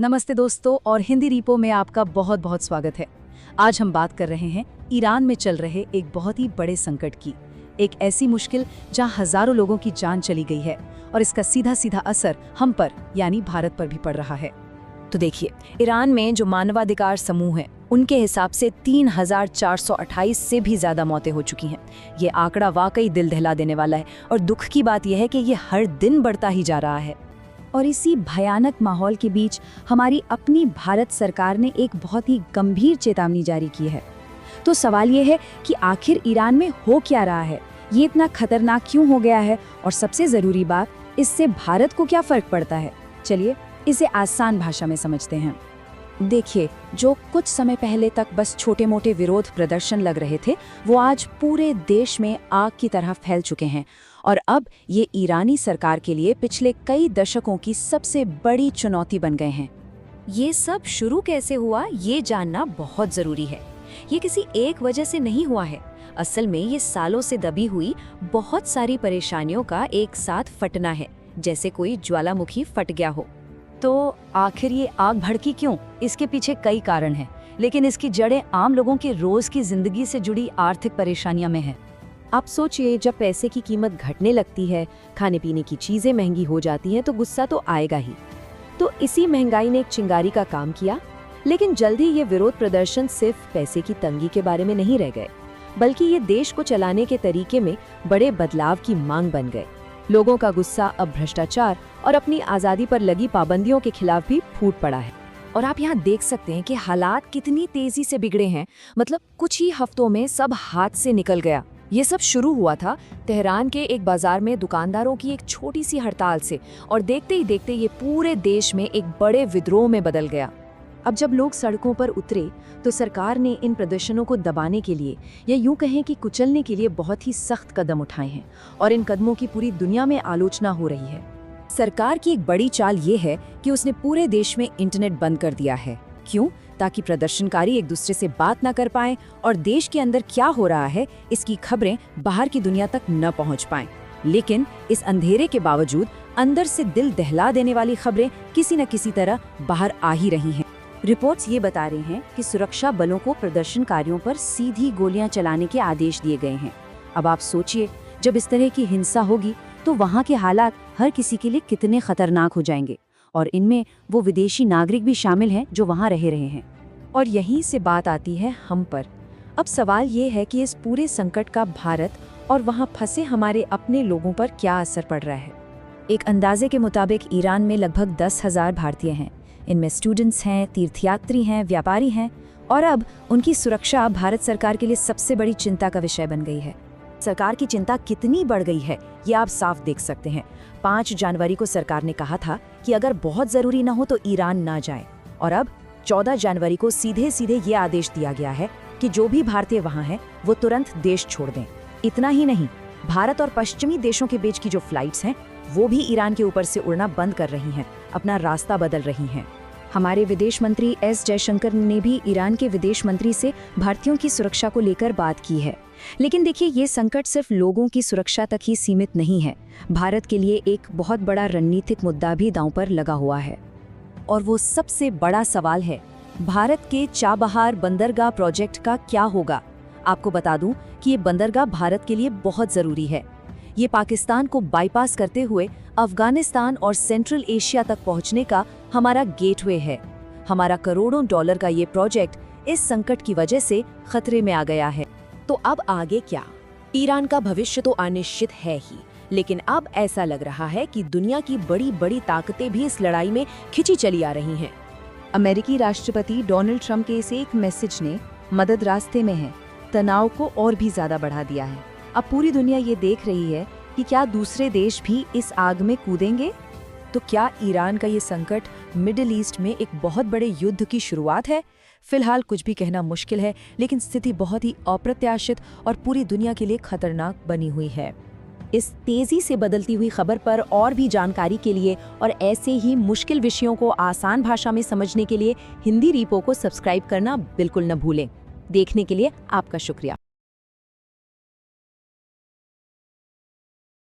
नमस्ते दोस्तों, और हिंदी रीपो में आपका बहुत बहुत स्वागत है। आज हम बात कर रहे हैं ईरान में चल रहे एक बहुत ही बड़े संकट की। एक ऐसी मुश्किल जहां हजारों लोगों की जान चली गई है और इसका सीधा सीधा असर हम पर यानी भारत पर भी पड़ रहा है। तो देखिए, ईरान में जो मानवाधिकार समूह हैं, उनके हिसाब से 3,428 से भी ज्यादा मौतें हो चुकी हैं। ये आंकड़ा वाकई दिल दहला देने वाला है और दुख की बात यह है कि ये हर दिन बढ़ता ही जा रहा है। और इसी भयानक माहौल के बीच हमारी अपनी भारत सरकार ने एक बहुत ही गंभीर चेतावनी जारी की है। तो सवाल ये है कि आखिर ईरान में हो क्या रहा है, ये इतना खतरनाक क्यों हो गया है, और सबसे ज़रूरी बात, इससे भारत को क्या फ़र्क पड़ता है। चलिए इसे आसान भाषा में समझते हैं। देखिए, जो कुछ समय पहले तक बस छोटे मोटे विरोध प्रदर्शन लग रहे थे, वो आज पूरे देश में आग की तरह फैल चुके हैं। और अब ये ईरानी सरकार के लिए पिछले कई दशकों की सबसे बड़ी चुनौती बन गए हैं। ये सब शुरू कैसे हुआ, ये जानना बहुत जरूरी है। ये किसी एक वजह से नहीं हुआ है। असल में ये सालों से दबी हुई बहुत सारी परेशानियों का एक साथ फटना है, जैसे कोई ज्वालामुखी फट गया हो। तो आखिर ये आग भड़की क्यों? इसके पीछे कई कारण हैं, लेकिन इसकी जड़ें आम लोगों के रोज की जिंदगी से जुड़ी आर्थिक परेशानियों में है। आप सोचिए, जब पैसे की कीमत घटने लगती है, खाने पीने की चीजें महंगी हो जाती हैं, तो गुस्सा तो आएगा ही। तो इसी महंगाई ने एक चिंगारी का काम किया। लेकिन जल्द ही ये विरोध प्रदर्शन सिर्फ पैसे की तंगी के बारे में नहीं रह गए, बल्कि ये देश को चलाने के तरीके में बड़े बदलाव की मांग बन गए। लोगों का गुस्सा अब भ्रष्टाचार और अपनी आज़ादी पर लगी पाबंदियों के खिलाफ भी फूट पड़ा है। और आप यहाँ देख सकते हैं कि हालात कितनी तेजी से बिगड़े हैं। मतलब कुछ ही हफ्तों में सब हाथ से निकल गया। ये सब शुरू हुआ था तेहरान के एक बाजार में दुकानदारों की एक छोटी सी हड़ताल से, और देखते ही देखते ये पूरे देश में एक बड़े विद्रोह में बदल गया। अब जब लोग सड़कों पर उतरे, तो सरकार ने इन प्रदर्शनों को दबाने के लिए, या यूं कहें कि कुचलने के लिए, बहुत ही सख्त कदम उठाए हैं, और इन कदमों की पूरी दुनिया में आलोचना हो रही है। सरकार की एक बड़ी चाल ये है कि उसने पूरे देश में इंटरनेट बंद कर दिया है। क्यों? ताकि प्रदर्शनकारी एक दूसरे से बात न कर पाएं और देश के अंदर क्या हो रहा है इसकी खबरें बाहर की दुनिया तक न पहुंच पाएं। लेकिन इस अंधेरे के बावजूद अंदर से दिल दहला देने वाली खबरें किसी न किसी तरह बाहर आ ही रही हैं। रिपोर्ट्स ये बता रही हैं कि सुरक्षा बलों को प्रदर्शनकारियों पर सीधी गोलियां चलाने के आदेश दिए गए हैं। अब आप सोचिए, जब इस तरह की हिंसा होगी तो वहाँ के हालात हर किसी के लिए कितने खतरनाक हो जाएंगे, और इनमें वो विदेशी नागरिक भी शामिल हैं जो वहाँ रह रहे हैं। और यहीं से बात आती है हम पर। अब सवाल ये है कि इस पूरे संकट का भारत और वहाँ फंसे हमारे अपने लोगों पर क्या असर पड़ रहा है। एक अंदाजे के मुताबिक ईरान में लगभग 10,000 भारतीय हैं। इनमें स्टूडेंट्स हैं, तीर्थयात्री हैं, व्यापारी हैं, और अब उनकी सुरक्षा भारत सरकार के लिए सबसे बड़ी चिंता का विषय बन गई है। सरकार की चिंता कितनी बढ़ गई है ये आप साफ देख सकते हैं। 5 जनवरी को सरकार ने कहा था कि अगर बहुत जरूरी ना हो तो ईरान ना जाए, और अब 14 जनवरी को सीधे सीधे ये आदेश दिया गया है कि जो भी भारतीय वहाँ हैं वो तुरंत देश छोड़ दें। इतना ही नहीं, भारत और पश्चिमी देशों के बीच की जो फ्लाइट्स हैं वो भी ईरान के ऊपर से उड़ना बंद कर रही हैं, अपना रास्ता बदल रही हैं। हमारे विदेश मंत्री एस जयशंकर ने भी ईरान के विदेश मंत्री से भारतीयों की सुरक्षा को लेकर बात की है। लेकिन देखिए, ये संकट सिर्फ लोगों की सुरक्षा तक ही सीमित नहीं है। भारत के लिए एक बहुत बड़ा रणनीतिक मुद्दा भी दांव पर लगा हुआ है, और वो सबसे बड़ा सवाल है, भारत के चाबहार बंदरगाह प्रोजेक्ट का क्या होगा। आपको बता दूं कि ये बंदरगाह भारत के लिए बहुत ज़रूरी है। ये पाकिस्तान को बाईपास करते हुए अफगानिस्तान और सेंट्रल एशिया तक पहुंचने का हमारा गेटवे है। हमारा करोड़ों डॉलर का ये प्रोजेक्ट इस संकट की वजह से खतरे में आ गया है। तो अब आगे क्या? ईरान का भविष्य तो अनिश्चित है ही, लेकिन अब ऐसा लग रहा है कि दुनिया की बड़ी बड़ी ताकतें भी इस लड़ाई में खिंची चली आ रही हैं। अमेरिकी राष्ट्रपति डोनाल्ड ट्रंप के इस एक मैसेज ने मदद रास्ते में है, तनाव को और भी ज्यादा बढ़ा दिया है। अब पूरी दुनिया ये देख रही है कि क्या दूसरे देश भी इस आग में कूदेंगे। तो क्या ईरान का ये संकट मिडिल ईस्ट में एक बहुत बड़े युद्ध की शुरुआत है? फिलहाल कुछ भी कहना मुश्किल है, लेकिन स्थिति बहुत ही अप्रत्याशित और पूरी दुनिया के लिए खतरनाक बनी हुई है। इस तेजी से बदलती हुई खबर पर और भी जानकारी के लिए और ऐसे ही मुश्किल विषयों को आसान भाषा में समझने के लिए हिंदी रीपो को सब्सक्राइब करना बिल्कुल न भूलें। देखने के लिए आपका शुक्रिया।